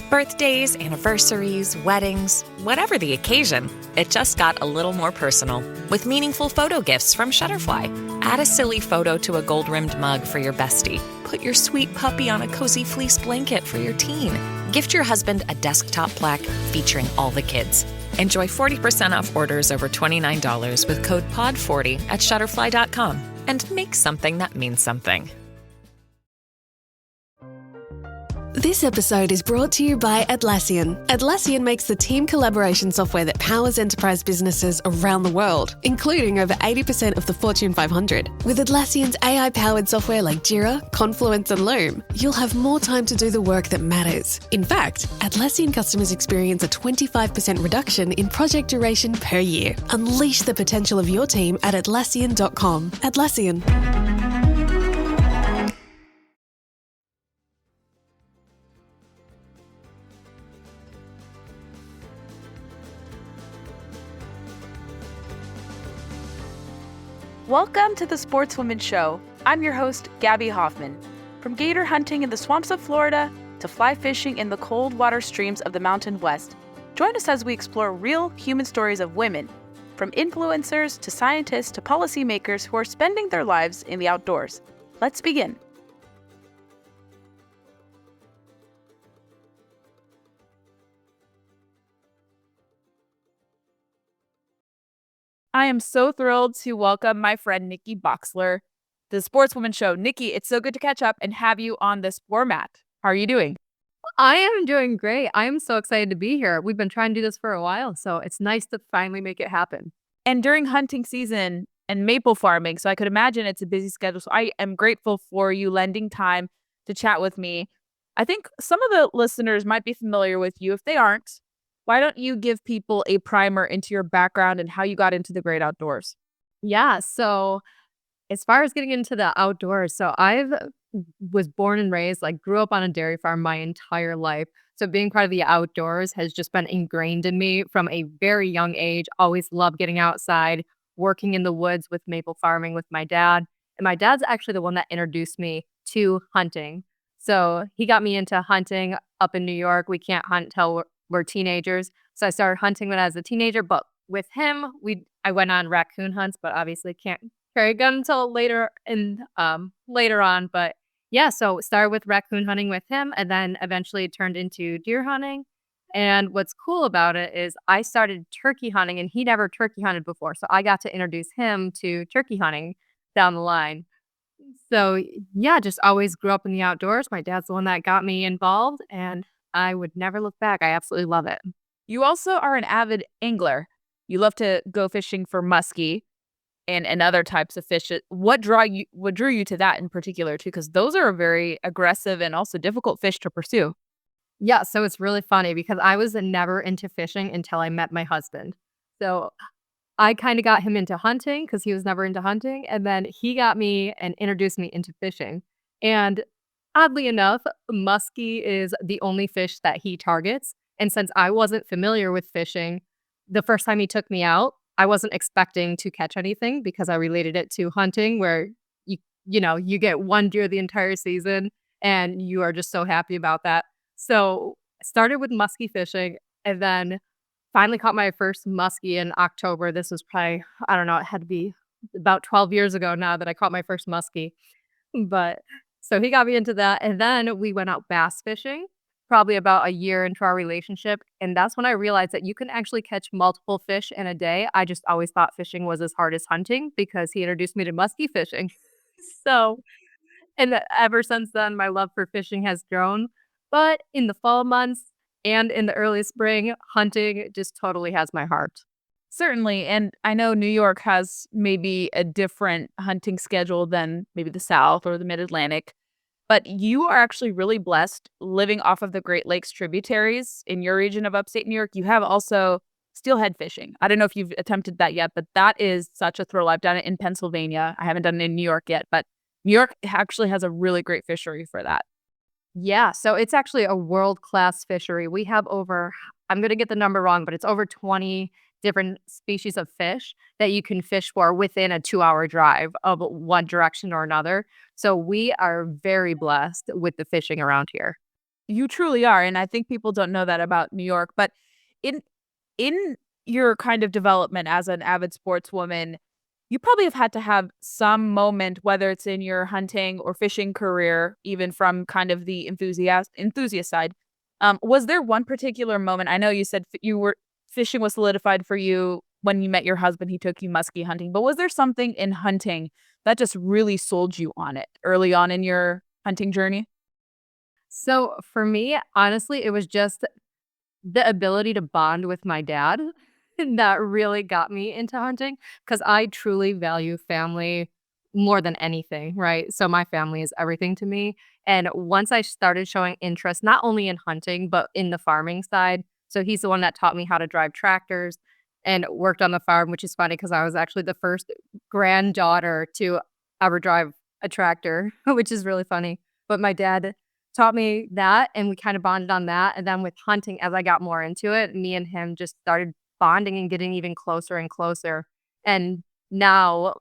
Birthdays, anniversaries, weddings, whatever the occasion, it just got a little more personal with meaningful photo gifts from Shutterfly. Add a silly photo to a gold-rimmed mug for your bestie. Put your sweet puppy on a cozy fleece blanket for your teen. Gift your husband a desktop plaque featuring all the kids. Enjoy 40% off orders over $29 with code POD40 at Shutterfly.com and make something that means something. This episode is brought to you by Atlassian. Atlassian makes the team collaboration software that powers enterprise businesses around the world, including over 80% of the Fortune 500. With Atlassian's AI-powered software like Jira, Confluence, and Loom, you'll have more time to do the work that matters. In fact, Atlassian customers experience a 25% reduction in project duration per year. Unleash the potential of your team at Atlassian.com. Atlassian. Welcome to the Sportswoman Show. I'm your host, Gabby Hoffman. From gator hunting in the swamps of Florida to fly fishing in the cold water streams of the Mountain West, join us as we explore real human stories of women, from influencers to scientists to policymakers who are spending their lives in the outdoors. Let's begin. I am so thrilled to welcome my friend Nikki Boxler, the Sportswoman Show. Nikki, it's so good to catch up and have you on this format. How are you doing? I am doing great. I am so excited to be here. We've been trying to do this for a while, so it's nice to finally make it happen. And during hunting season and maple farming, so I could imagine it's a busy schedule. So I am grateful for you lending time to chat with me. I think some of the listeners might be familiar with you. If they aren't, why don't you give people a primer into your background and how you got into the great outdoors? Yeah, so as far as getting into the outdoors, so I've was born and raised, grew up on a dairy farm my entire life. So being part of the outdoors has just been ingrained in me from a very young age. Always loved getting outside, working in the woods with maple farming with my dad. And my dad's actually the one that introduced me to hunting. So he got me into hunting up in New York. We can't hunt till we're teenagers. So I started hunting when I was a teenager, but with him, I went on raccoon hunts, but obviously can't carry a gun until later on. But yeah, so started with raccoon hunting with him and then eventually turned into deer hunting. And what's cool about it is I started turkey hunting and he never turkey hunted before. So I got to introduce him to turkey hunting down the line. So yeah, just always grew up in the outdoors. My dad's the one that got me involved and I would never look back. I absolutely love it. You also are an avid angler. You love to go fishing for muskie and other types of fish. What drew you to that in particular too? Because those are very aggressive and also difficult fish to pursue. Yeah, so it's really funny because I was never into fishing until I met my husband. So I kind of got him into hunting because he was never into hunting. And then he got me and introduced me into fishing. And oddly enough, muskie is the only fish that he targets. And since I wasn't familiar with fishing, the first time he took me out, I wasn't expecting to catch anything because I related it to hunting where you get one deer the entire season and you are just so happy about that. So I started with muskie fishing and then finally caught my first muskie in October. This was probably, I don't know, it had to be about 12 years ago now that I caught my first muskie. But so he got me into that. And then we went out bass fishing probably about a year into our relationship. And that's when I realized that you can actually catch multiple fish in a day. I just always thought fishing was as hard as hunting because he introduced me to muskie fishing. So, and ever since then, my love for fishing has grown. But in the fall months and in the early spring, hunting just totally has my heart. Certainly. And I know New York has maybe a different hunting schedule than maybe the South or the Mid-Atlantic. But you are actually really blessed living off of the Great Lakes tributaries in your region of upstate New York. You have also steelhead fishing. I don't know if you've attempted that yet, but that is such a thrill. I've done it in Pennsylvania. I haven't done it in New York yet, but New York actually has a really great fishery for that. Yeah, so it's actually a world-class fishery. We have over, I'm going to get the number wrong, but it's over 20 different species of fish that you can fish for within a 2-hour drive of one direction or another. So we are very blessed with the fishing around here. You truly are, and I think people don't know that about New York. But in in your kind of development as an avid sportswoman, you probably have had to have some moment, whether it's in your hunting or fishing career, even from kind of the enthusiast side. Was there one particular moment? I know you said you were fishing was solidified for you when you met your husband. He took you muskie hunting, but was there something in hunting that just really sold you on it early on in your hunting journey? So for me, honestly, it was just the ability to bond with my dad that really got me into hunting because I truly value family more than anything, right? So my family is everything to me. And once I started showing interest, not only in hunting, but in the farming side. So he's the one that taught me how to drive tractors and worked on the farm, which is funny because I was actually the first granddaughter to ever drive a tractor, which is really funny. But my dad taught me that, and we kind of bonded on that. And then with hunting, as I got more into it, me and him just started bonding and getting even closer and closer. And now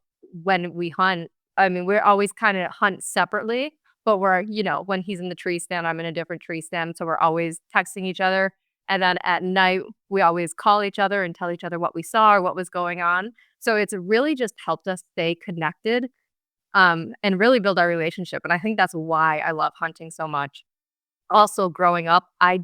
when we hunt, I mean, we're always kind of hunt separately, but when he's in the tree stand, I'm in a different tree stand. So we're always texting each other. And then at night, we always call each other and tell each other what we saw or what was going on. So it's really just helped us stay connected and really build our relationship. And I think that's why I love hunting so much. Also, growing up, I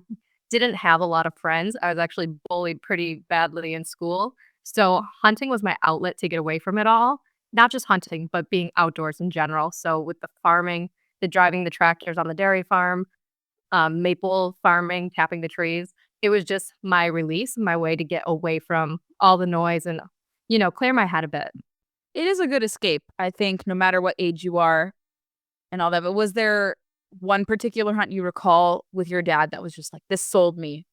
didn't have a lot of friends. I was actually bullied pretty badly in school. So hunting was my outlet to get away from it all. Not just hunting, but being outdoors in general. So with the farming, the driving the tractors on the dairy farm, maple farming, tapping the trees, it was just my release, my way to get away from all the noise and, clear my head a bit. It is a good escape, I think, no matter what age you are and all that. But was there one particular hunt you recall with your dad that was just like, this sold me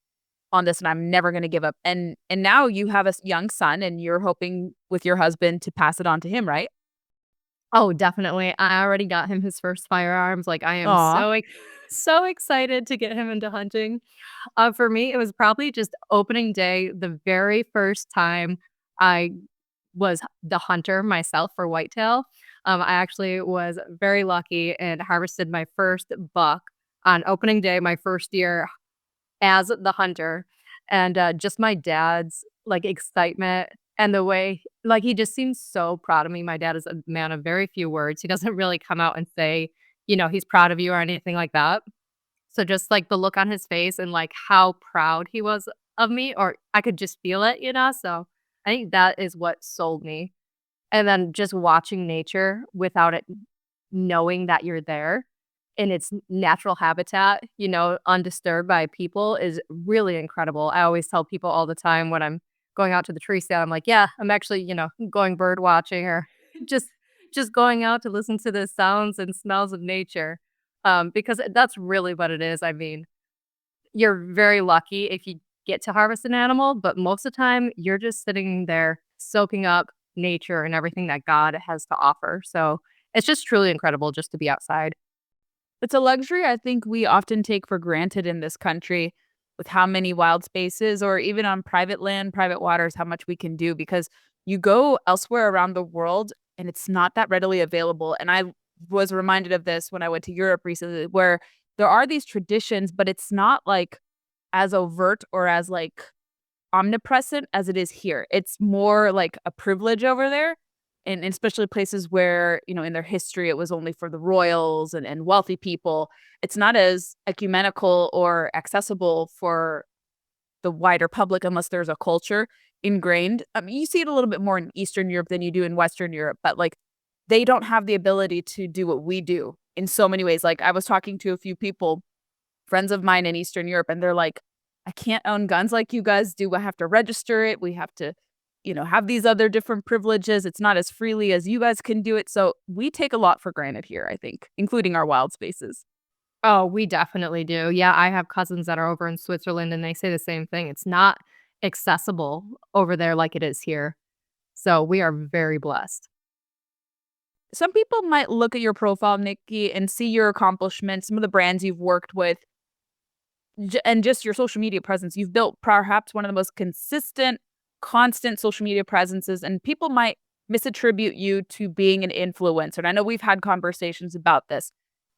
on this and I'm never going to give up? And now you have a young son and you're hoping with your husband to pass it on to him, right? Oh, definitely. I already got him his first firearms. Like, I am Aw. so excited to get him into hunting. For me, it was probably just opening day, the very first time I was the hunter myself for whitetail. I actually was very lucky and harvested my first buck on opening day, my first year as the hunter. And just my dad's like excitement and the way, like, he just seems so proud of me. My dad is a man of very few words. He doesn't really come out and say, he's proud of you or anything like that. So just like the look on his face and like how proud he was of me, or I could just feel it. So I think that is what sold me. And then just watching nature without it knowing that you're there in its natural habitat, undisturbed by people is really incredible. I always tell people all the time when I'm going out to the tree stand, I'm like, yeah, I'm actually, going bird watching or just just going out to listen to the sounds and smells of nature. Because that's really what it is. I mean, you're very lucky if you get to harvest an animal, but most of the time you're just sitting there soaking up nature and everything that God has to offer. So it's just truly incredible just to be outside. It's a luxury I think we often take for granted in this country with how many wild spaces or even on private land, private waters, how much we can do because you go elsewhere around the world and it's not that readily available. And I was reminded of this when I went to Europe recently, where there are these traditions, but it's not like as overt or as like omnipresent as it is here. It's more like a privilege over there. And especially places where, in their history, it was only for the royals and wealthy people. It's not as ecumenical or accessible for the wider public unless there's a culture ingrained. I mean, you see it a little bit more in Eastern Europe than you do in Western Europe, but like they don't have the ability to do what we do in so many ways. Like I was talking to a few people, friends of mine in Eastern Europe, and they're like, I can't own guns like you guys do. I have to register it. We have to, have these other different privileges. It's not as freely as you guys can do it. So we take a lot for granted here, I think, including our wild spaces. Oh, we definitely do. Yeah, I have cousins that are over in Switzerland and they say the same thing. It's not accessible over there like it is here. So we are very blessed. Some people might look at your profile, Nikki, and see your accomplishments, some of the brands you've worked with, and just your social media presence. You've built perhaps one of the most constant social media presences, and people might misattribute you to being an influencer. And I know we've had conversations about this.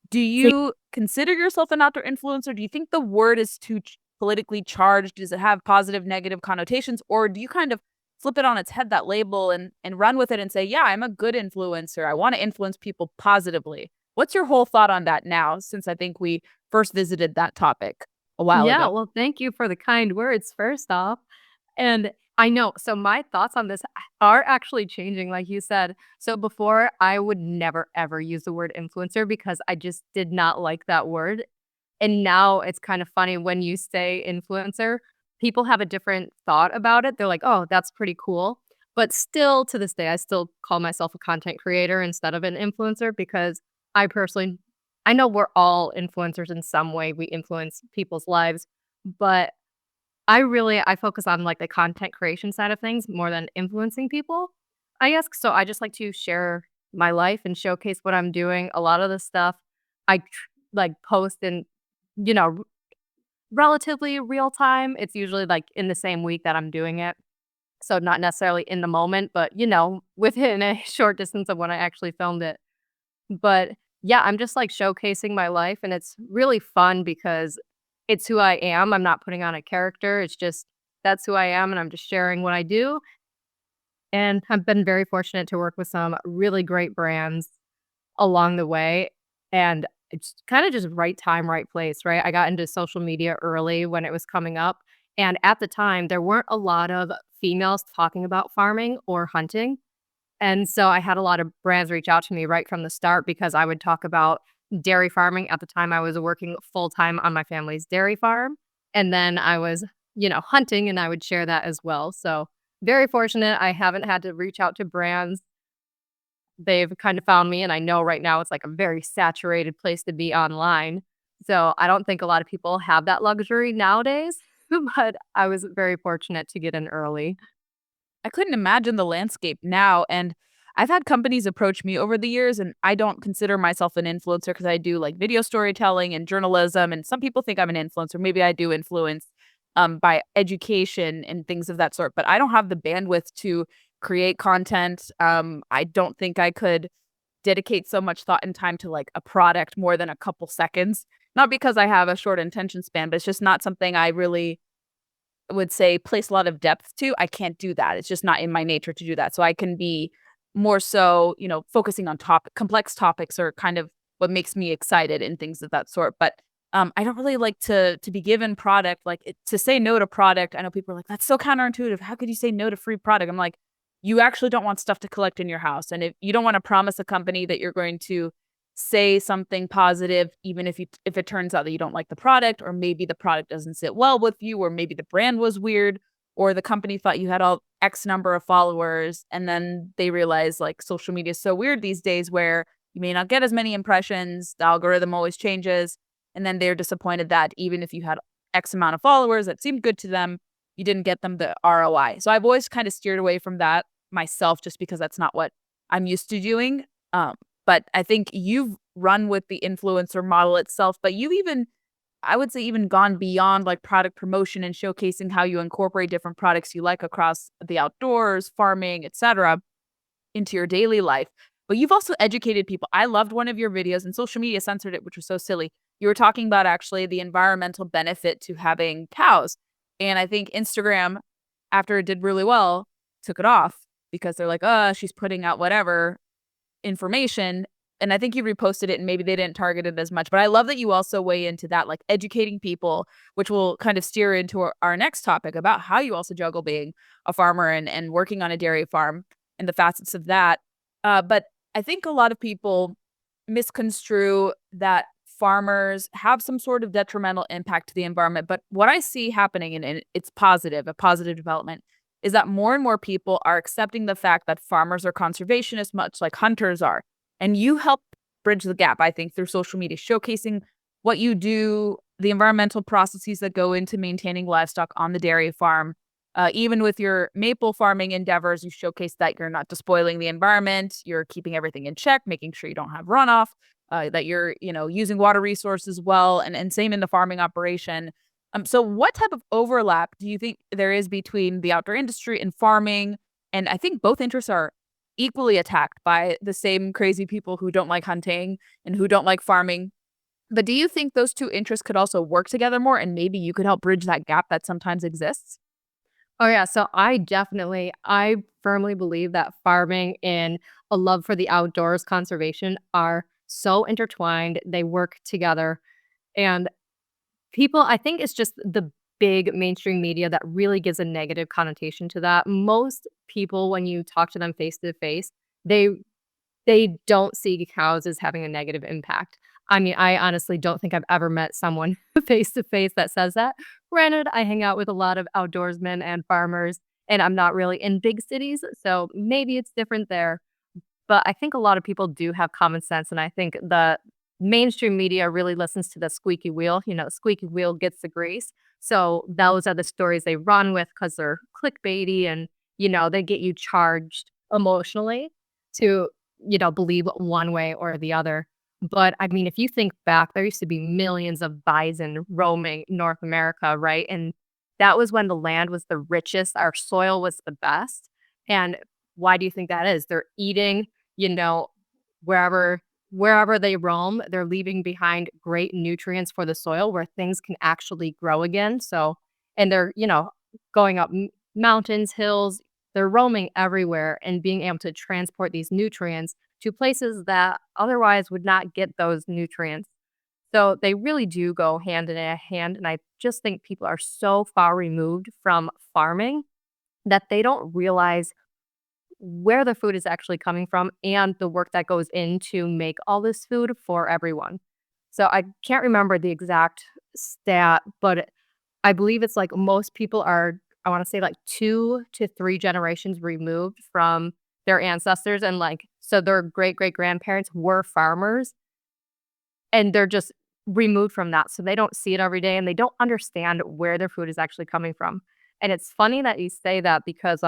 Do you consider yourself an outdoor influencer? Do you think the word is too politically charged? Does it have positive, negative connotations? Or do you kind of flip it on its head, that label, and run with it and say, yeah, I'm a good influencer. I want to influence people positively. What's your whole thought on that now, since I think we first visited that topic a while Yeah, ago? well, thank you for the kind words, first off. And I know, so my thoughts on this are actually changing, like you said. So before, I would never, ever use the word influencer because I just did not like that word. And now it's kind of funny when you say influencer, people have a different thought about it. They're like, oh, that's pretty cool. But still, to this day, I still call myself a content creator instead of an influencer because I personally, I know we're all influencers in some way. We influence people's lives, but I focus on like the content creation side of things more than influencing people, I guess. So I just like to share my life and showcase what I'm doing. A lot of the stuff like post in, you know, relatively real time. It's usually like in the same week that I'm doing it. So not necessarily in the moment, but within a short distance of when I actually filmed it. But yeah, I'm just like showcasing my life and it's really fun because it's who I am. I'm not putting on a character. It's just that's who I am and I'm just sharing what I do. And I've been very fortunate to work with some really great brands along the way. And it's kind of just right time, right place, right? I got into social media early when it was coming up. And at the time, there weren't a lot of females talking about farming or hunting. And so I had a lot of brands reach out to me right from the start because I would talk about dairy farming. At the time, I was working full time on my family's dairy farm. And then I was, hunting and I would share that as well. So very fortunate. I haven't had to reach out to brands. They've kind of found me. And I know right now it's like a very saturated place to be online. So I don't think a lot of people have that luxury nowadays, but I was very fortunate to get in early. I couldn't imagine the landscape now. And I've had companies approach me over the years, and I don't consider myself an influencer because I do like video storytelling and journalism. And some people think I'm an influencer. Maybe I do influence by education and things of that sort, but I don't have the bandwidth to create content. I don't think I could dedicate so much thought and time to like a product more than a couple seconds. Not because I have a short attention span, but it's just not something I really would say place a lot of depth to. I can't do that. It's just not in my nature to do that. So I can be more so, focusing on complex topics or kind of what makes me excited and things of that sort. But I don't really like to be given product to say no to product. I know people are like, that's so counterintuitive. How could you say no to free product? I'm like, you actually don't want stuff to collect in your house, and if you don't want to promise a company that you're going to say something positive, even if it turns out that you don't like the product, or maybe the product doesn't sit well with you, or maybe the brand was weird, or the company thought you had all X number of followers, and then they realize like social media is so weird these days where you may not get as many impressions, the algorithm always changes, and then they're disappointed that even if you had X amount of followers that seemed good to them, you didn't get them the ROI. So I've always kind of steered away from that myself just because that's not what I'm used to doing. But I think you've run with the influencer model itself, but you've even, I would say, even gone beyond like product promotion and showcasing how you incorporate different products you like across the outdoors, farming, etc., into your daily life. But you've also educated people. I loved one of your videos, and social media censored it, which was so silly. You were talking about actually the environmental benefit to having cows. And I think Instagram, after it did really well, took it off because they're like, she's putting out whatever information. And I think you reposted it and maybe they didn't target it as much. But I love that you also weigh into that, like educating people, which will kind of steer into our next topic about how you also juggle being a farmer and working on a dairy farm and the facets of that. But I think a lot of people misconstrue that farmers have some sort of detrimental impact to the environment. But what I see happening, and it's positive, a positive development, is that more and more people are accepting the fact that farmers are conservationists, much like hunters are. And you help bridge the gap, I think, through social media, showcasing what you do, the environmental processes that go into maintaining livestock on the dairy farm. Even with your maple farming endeavors, you showcase that you're not despoiling the environment, you're keeping everything in check, making sure you don't have runoff, that you're, using water resources well, and same in the farming operation. So what type of overlap do you think there is between the outdoor industry and farming? And I think both interests are equally attacked by the same crazy people who don't like hunting and who don't like farming. But do you think those two interests could also work together more, and maybe you could help bridge that gap that sometimes exists? Oh yeah, so I firmly believe that farming and a love for the outdoors, conservation are so intertwined. They work together. And people, I think it's just the big mainstream media that really gives a negative connotation to that. Most people, when you talk to them face to face, they they don't see cows as having a negative impact. I mean, I honestly don't think I've ever met someone face to face that says that. Granted, I hang out with a lot of outdoorsmen and farmers, and I'm not really in big cities, so maybe it's different there. But I think a lot of people do have common sense, and I think the mainstream media really listens to the squeaky wheel. You know, squeaky wheel gets the grease. So those are the stories they run with because they're clickbaity and, they get you charged emotionally to, believe one way or the other. But I mean, if you think back, there used to be millions of bison roaming North America, right? And that was when the land was the richest, our soil was the best. And why do you think that is? They're eating, you know, wherever wherever they roam, they're leaving behind great nutrients for the soil where things can actually grow again. So, and they're, going up mountains, hills, they're roaming everywhere and being able to transport these nutrients to places that otherwise would not get those nutrients. So they really do go hand in hand. And I just think people are so far removed from farming that they don't realize where the food is actually coming from and the work that goes in to make all this food for everyone. So I can't remember the exact stat, but I believe it's like most people are, I want to say like 2 to 3 generations removed from their ancestors. And like, so their great great grandparents were farmers and they're just removed from that. So they don't see it every day and they don't understand where their food is actually coming from. And it's funny that you say that because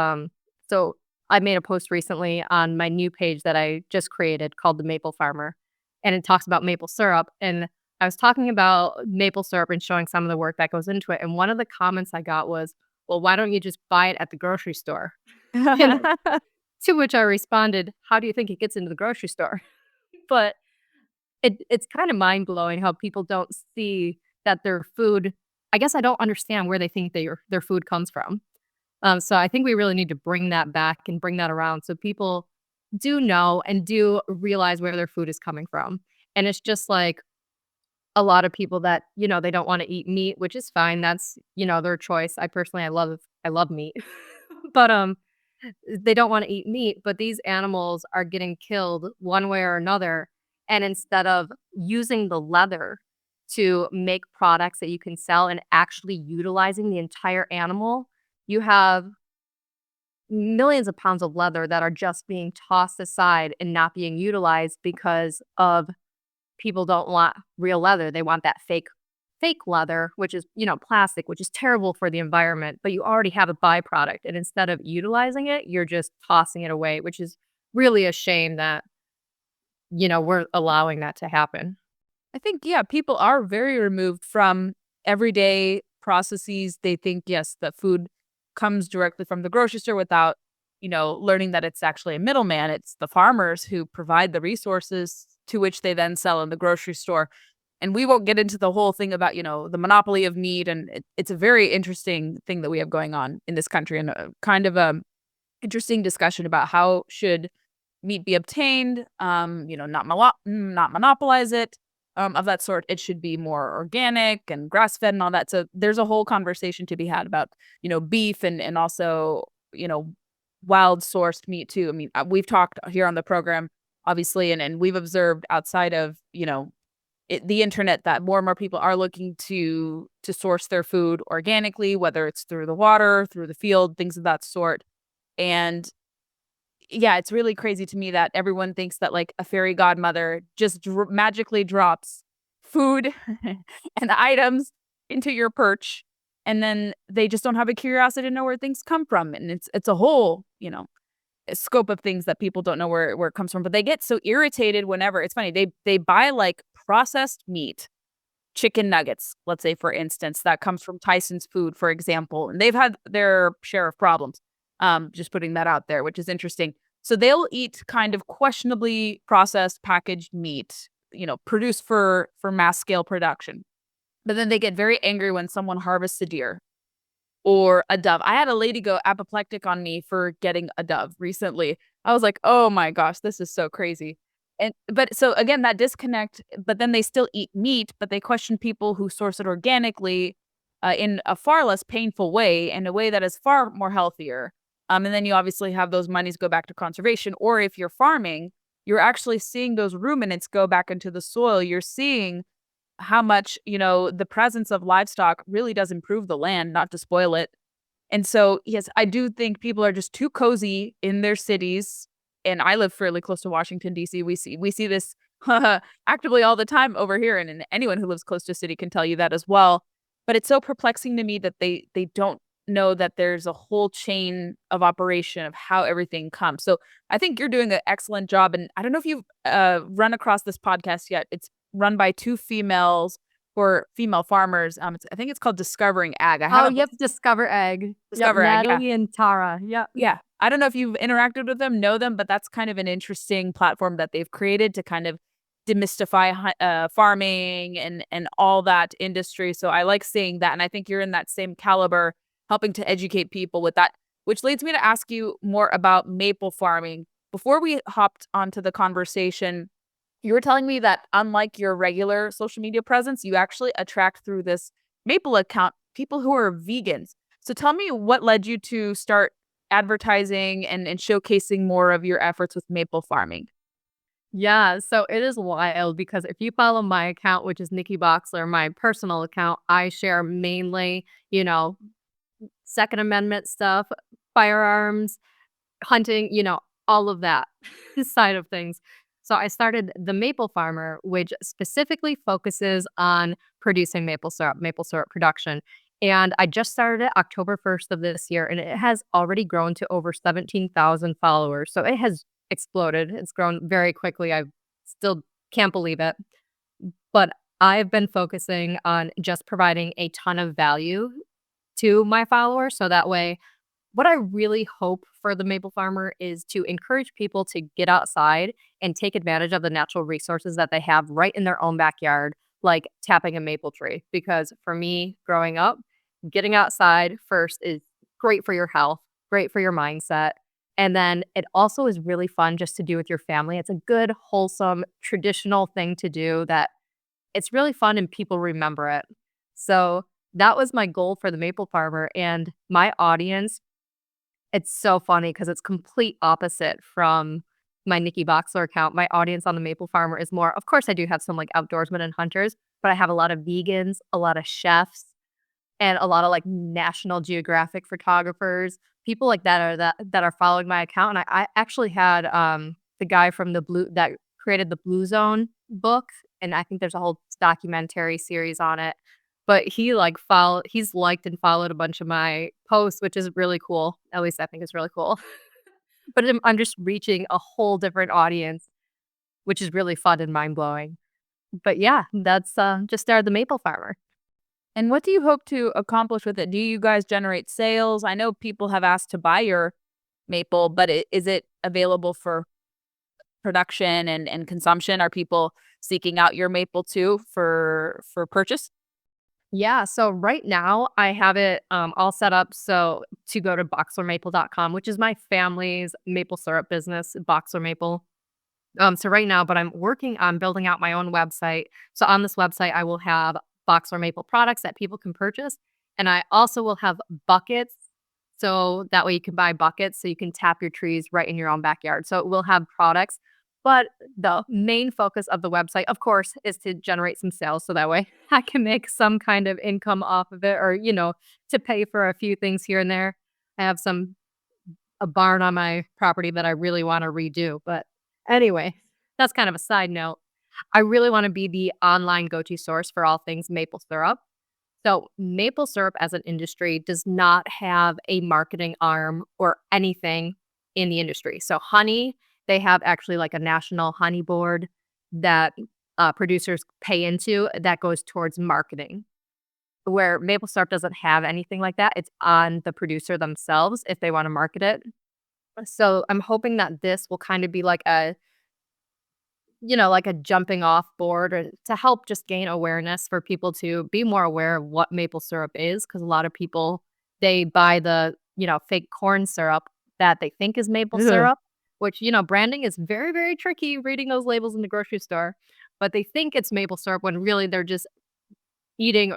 so I made a post recently on my new page that I just created called the Maple Farmer, and it talks about maple syrup. And I was talking about maple syrup and showing some of the work that goes into it. And one of the comments I got was, "Well, why don't you just buy it at the grocery store?" And to which I responded, "How do you think it gets into the grocery store?" But it's kind of mind blowing how people don't see that their food. I guess I don't understand where they think their food comes from. So I think we really need to bring that back and bring that around so people do know and do realize where their food is coming from. And it's just like a lot of people that, they don't want to eat meat, which is fine. That's, their choice. I love meat. But they don't want to eat meat, but these animals are getting killed one way or another. And instead of using the leather to make products that you can sell and actually utilizing the entire animal, you have millions of pounds of leather that are just being tossed aside and not being utilized because of people don't want real leather. They want that fake leather, which is, plastic, which is terrible for the environment, but you already have a byproduct. And instead of utilizing it, you're just tossing it away, which is really a shame that, we're allowing that to happen. I think, yeah, people are very removed from everyday processes. They think, yes, that food comes directly from the grocery store without, learning that it's actually a middleman. It's the farmers who provide the resources to which they then sell in the grocery store. And we won't get into the whole thing about, the monopoly of meat. And it's a very interesting thing that we have going on in this country, and a kind of a interesting discussion about how should meat be obtained, not monopolize it, of that sort. It should be more organic and grass-fed and all that. So there's a whole conversation to be had about, beef and also, wild sourced meat too. I mean, we've talked here on the program, obviously, and we've observed outside of, the internet that more and more people are looking to source their food organically, whether it's through the water, through the field, things of that sort. And yeah, it's really crazy to me that everyone thinks that like a fairy godmother just magically drops food and items into your perch, and then they just don't have a curiosity to know where things come from. And it's a whole, scope of things that people don't know where it comes from. But they get so irritated whenever it's funny. They buy like processed meat, chicken nuggets, let's say, for instance, that comes from Tyson's Food, for example, and they've had their share of problems. Just putting that out there, which is interesting. So they'll eat kind of questionably processed packaged meat, produced for mass scale production. But then they get very angry when someone harvests a deer or a dove. I had a lady go apoplectic on me for getting a dove recently. I was like, "Oh my gosh, this is so crazy." But so again, that disconnect, but then they still eat meat, but they question people who source it organically in a far less painful way, in a way that is far more healthier. And then you obviously have those monies go back to conservation. Or if you're farming, you're actually seeing those ruminants go back into the soil. You're seeing how much, the presence of livestock really does improve the land, not to spoil it. And so, yes, I do think people are just too cozy in their cities. And I live fairly close to Washington, D.C. We see this actively all the time over here. And anyone who lives close to a city can tell you that as well. But it's so perplexing to me that they don't know that there's a whole chain of operation of how everything comes. So I think you're doing an excellent job. And I don't know if you've run across this podcast yet. It's run by two females for female farmers. I think it's called Discovering Ag. I Oh, haven't yep, Discover Egg. Discover Yep, Ag. Yeah. Natalie and Tara. Yep. Yeah. I don't know if you've interacted with them, know them, but that's kind of an interesting platform that they've created to kind of demystify farming and all that industry. So I like seeing that. And I think you're in that same caliber, helping to educate people with that, which leads me to ask you more about maple farming. Before we hopped onto the conversation, you were telling me that unlike your regular social media presence, you actually attract through this Maple account people who are vegans. So tell me what led you to start advertising and showcasing more of your efforts with maple farming. Yeah, so it is wild because if you follow my account, which is Nikki Boxler, my personal account, I share mainly, Second Amendment stuff, firearms, hunting, all of that side of things. So I started the Maple Farmer, which specifically focuses on producing maple syrup production. And I just started it October 1st of this year, and it has already grown to over 17,000 followers. So it has exploded. It's grown very quickly. I still can't believe it. But I've been focusing on just providing a ton of value to my followers. So that way, what I really hope for the Maple Farmer is to encourage people to get outside and take advantage of the natural resources that they have right in their own backyard, like tapping a maple tree. Because for me, growing up, getting outside first is great for your health, great for your mindset. And then it also is really fun just to do with your family. It's a good, wholesome, traditional thing to do that it's really fun and people remember it. So that was my goal for the Maple Farmer. And my audience, it's so funny because it's complete opposite from my Nikki Boxler account. My audience on the Maple Farmer is more, of course, I do have some like outdoorsmen and hunters, but I have a lot of vegans, a lot of chefs, and a lot of like National Geographic photographers, people like that are following my account. And I actually had the guy from that created the Blue Zone book, and I think there's a whole documentary series on it. But he's liked and followed a bunch of my posts, which is really cool. At least I think it's really cool. But I'm just reaching a whole different audience, which is really fun and mind blowing. But yeah, that's just started the Maple Farmer. And what do you hope to accomplish with it? Do you guys generate sales? I know people have asked to buy your maple, but is it available for production and consumption? Are people seeking out your maple too for purchase? Yeah, so right now I have it all set up so to go to boxlermaple.com, which is my family's maple syrup business, Boxler Maple. So right now, but I'm working on building out my own website. So on this website, I will have Boxler Maple products that people can purchase. And I also will have buckets. So that way you can buy buckets so you can tap your trees right in your own backyard. So it will have products. But the main focus of the website, of course, is to generate some sales. So that way I can make some kind of income off of it or, to pay for a few things here and there. I have a barn on my property that I really want to redo. But anyway, that's kind of a side note. I really want to be the online go-to source for all things maple syrup. So maple syrup as an industry does not have a marketing arm or anything in the industry. So honey, they have actually like a national honey board that producers pay into that goes towards marketing. Where maple syrup doesn't have anything like that. It's on the producer themselves if they want to market it. So I'm hoping that this will kind of be like like a jumping off board or to help just gain awareness for people to be more aware of what maple syrup is. Because a lot of people, they buy the, fake corn syrup that they think is maple Ugh. syrup, which, branding is very, very tricky reading those labels in the grocery store. But they think it's maple syrup when really they're just eating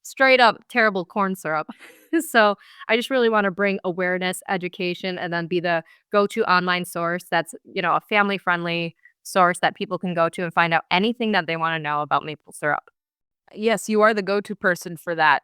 straight up terrible corn syrup. So I just really want to bring awareness, education, and then be the go-to online source that's, a family-friendly source that people can go to and find out anything that they want to know about maple syrup. Yes, you are the go-to person for that.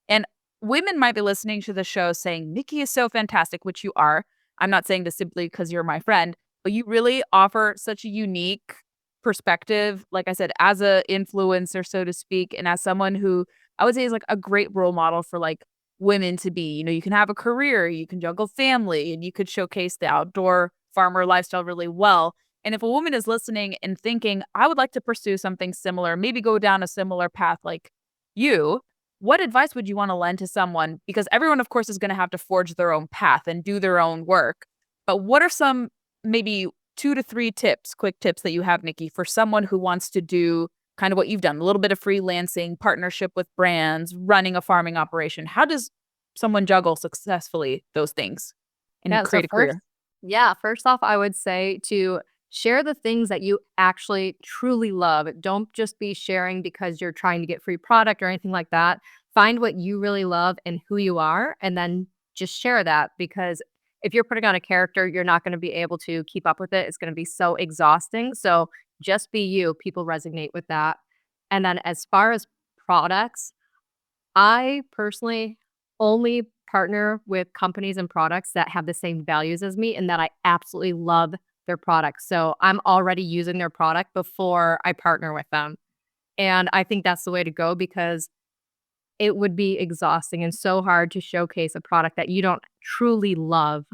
And women might be listening to the show saying, Nikki is so fantastic, which you are. I'm not saying this simply because you're my friend, but you really offer such a unique perspective. Like I said, as a influencer, so to speak, and as someone who I would say is like a great role model for like women to be. You can have a career, you can juggle family, and you could showcase the outdoor farmer lifestyle really well. And if a woman is listening and thinking, I would like to pursue something similar, maybe go down a similar path like you, what advice would you want to lend to someone? Because everyone, of course, is going to have to forge their own path and do their own work. But what are some maybe 2 to 3 tips, quick tips that you have, Nikki, for someone who wants to do kind of what you've done, a little bit of freelancing, partnership with brands, running a farming operation? How does someone juggle successfully those things and Yeah, so create a career? first off, I would say to share the things that you actually truly love. Don't just be sharing because you're trying to get free product or anything like that. Find what you really love and who you are, and then just share that because if you're putting on a character, you're not going to be able to keep up with it. It's going to be so exhausting. So just be you. People resonate with that. And then as far as products, I personally only partner with companies and products that have the same values as me and that I absolutely love their products. So I'm already using their product before I partner with them. And I think that's the way to go because it would be exhausting and so hard to showcase a product that you don't truly love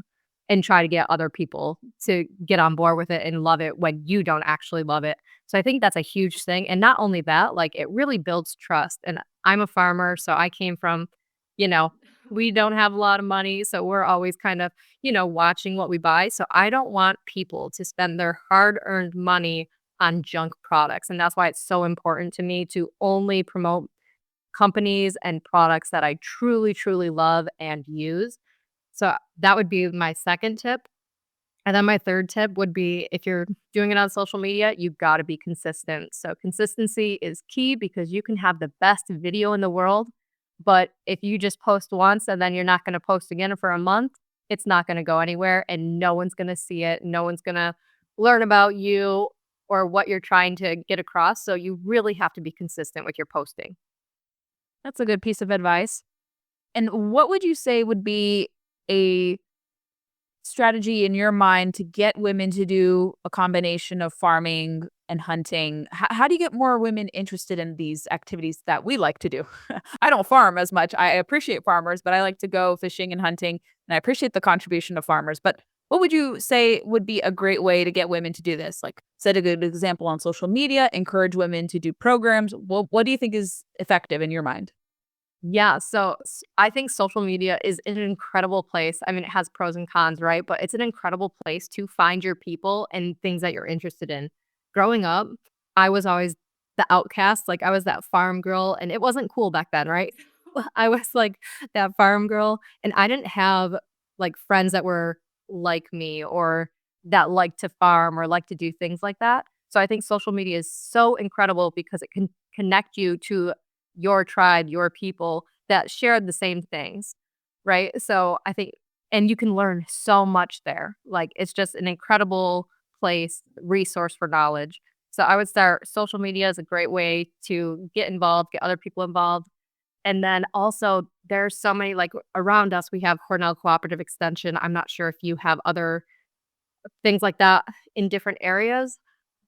and try to get other people to get on board with it and love it when you don't actually love it. So I think that's a huge thing. And not only that, like it really builds trust. And I'm a farmer, so I came from, you know, we don't have a lot of money. So we're always kind of, watching what we buy. So I don't want people to spend their hard earned money on junk products. And that's why it's so important to me to only promote companies and products that I truly, truly love and use. So that would be my second tip. And then my third tip would be if you're doing it on social media, you've got to be consistent. So consistency is key because you can have the best video in the world, but if you just post once and then you're not going to post again for a month, it's not going to go anywhere and no one's going to see it. No one's going to learn about you or what you're trying to get across. So you really have to be consistent with your posting. That's a good piece of advice. And what would you say would be a strategy in your mind to get women to do a combination of farming and hunting? How do you get more women interested in these activities that we like to do? I don't farm as much. I appreciate farmers, but I like to go fishing and hunting, and I appreciate the contribution of farmers. But what would you say would be a great way to get women to do this? Like, set a good example on social media, encourage women to do programs. What do you think is effective in your mind? Yeah, so I think social media is an incredible place. I mean, it has pros and cons, right? But it's an incredible place to find your people and things that you're interested in. Growing up, I was always the outcast. Like I was that farm girl, and it wasn't cool back then, right? I was like that farm girl, and I didn't have like friends that were like me or that like to farm or like to do things like that. So I think social media is so incredible because it can connect you to your tribe, your people that share the same things, right? So I think, and you can learn so much there. Like it's just an incredible place, resource for knowledge. So I would start social media is a great way to get involved, get other people involved. And then also there's so many like around us, we have Cornell Cooperative Extension. I'm not sure if you have other things like that in different areas,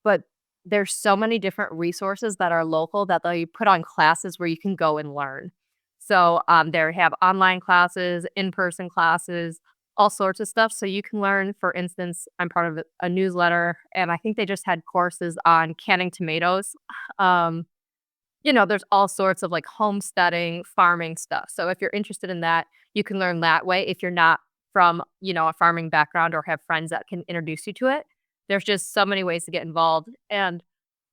but there's so many different resources that are local that they put on classes where you can go and learn. So they have online classes, in-person classes, all sorts of stuff. So you can learn, for instance, I'm part of a newsletter, and I think they just had courses on canning tomatoes. Um, there's all sorts of like homesteading, farming stuff. So if you're interested in that, you can learn that way if you're not from, a farming background or have friends that can introduce you to it. There's just so many ways to get involved. And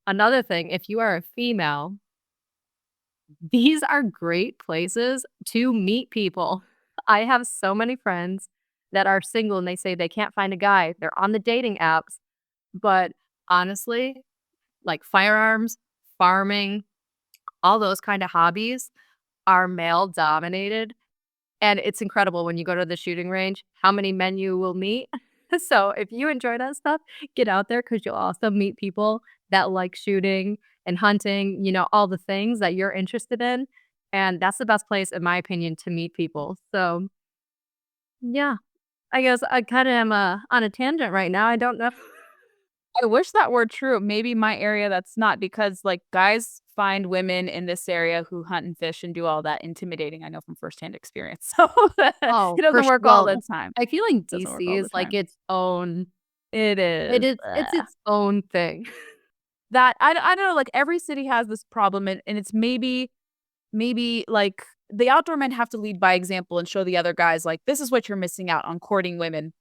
another thing, if you are a female, these are great places to meet people. I have so many friends that are single and they say they can't find a guy. They're on the dating apps. But honestly, like firearms, farming, all those kind of hobbies are male dominated. And it's incredible when you go to the shooting range, how many men you will meet. So if you enjoy that stuff, get out there because you'll also meet people that like shooting and hunting, all the things that you're interested in. And that's the best place, in my opinion, to meet people. So yeah, I guess I kind of am on a tangent right now. I don't know. I wish that were true. Maybe my area that's not, because like guys find women in this area who hunt and fish and do all that intimidating. I know from firsthand experience. So Oh, it doesn't work all the time. I feel like Doesn't work DC all the is like time. its own. It is. It's its own thing. That I don't know, like every city has this problem, and it's maybe like the outdoor men have to lead by example and show the other guys like this is what you're missing out on courting women.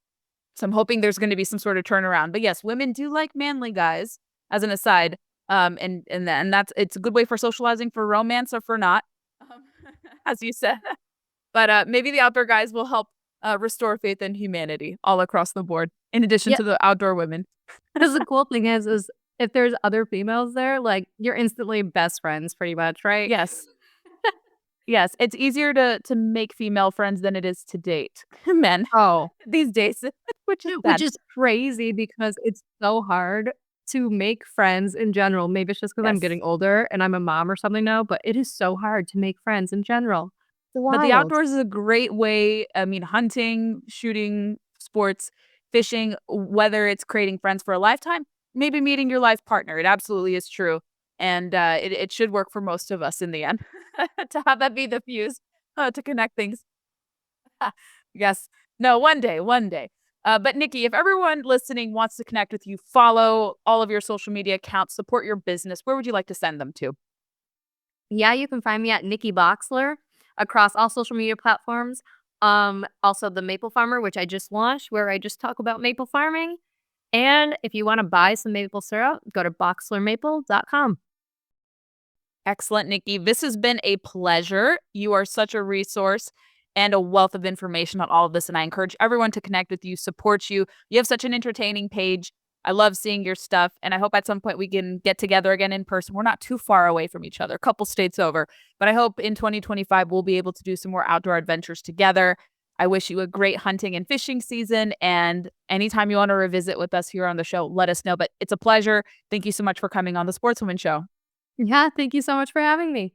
So I'm hoping there's going to be some sort of turnaround. But yes, women do like manly guys, as an aside. And that's it's a good way for socializing, for romance, or for not, um, as you said. But maybe the outdoor guys will help restore faith in humanity all across the board, in addition Yeah. to the outdoor women. Because the cool thing is if there's other females there, like you're instantly best friends pretty much, right? Yes. Yes, it's easier to make female friends than it is to date men Oh, these days, which is which sad. is crazy because it's so hard to make friends in general. Maybe it's just because I'm Yes. getting older and I'm a mom or something now, but it is so hard to make friends in general. It's But the wild. outdoors is a great way. I mean, hunting, shooting, sports, fishing, whether it's creating friends for a lifetime, maybe meeting your life partner. It absolutely is true. And it should work for most of us in the end to have that be the fuse to connect things. Yes. No, one day, one day. But Nikki, if everyone listening wants to connect with you, follow all of your social media accounts, support your business, where would you like to send them to? Yeah, you can find me at Nikki Boxler across all social media platforms. Also the Maple Farmer, which I just launched, where I just talk about maple farming. And if you want to buy some maple syrup, go to boxlermaple.com. Excellent, Nikki. This has been a pleasure. You are such a resource and a wealth of information on all of this. And I encourage everyone to connect with you, support you. You have such an entertaining page. I love seeing your stuff. And I hope at some point we can get together again in person. We're not too far away from each other, a couple states over. But I hope in 2025 we'll be able to do some more outdoor adventures together. I wish you a great hunting and fishing season. And anytime you want to revisit with us here on the show, let us know. But it's a pleasure. Thank you so much for coming on the Sportswoman Show. Yeah, thank you so much for having me.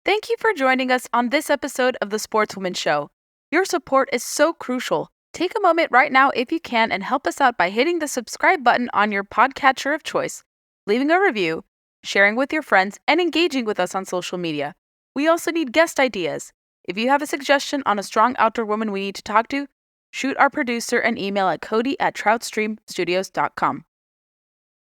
Thank you for joining us on this episode of the Sportswoman Show. Your support is so crucial. Take a moment right now if you can and help us out by hitting the subscribe button on your podcatcher of choice, leaving a review, sharing with your friends, and engaging with us on social media. We also need guest ideas. If you have a suggestion on a strong outdoor woman we need to talk to, shoot our producer an email at cody@troutstreamstudios.com.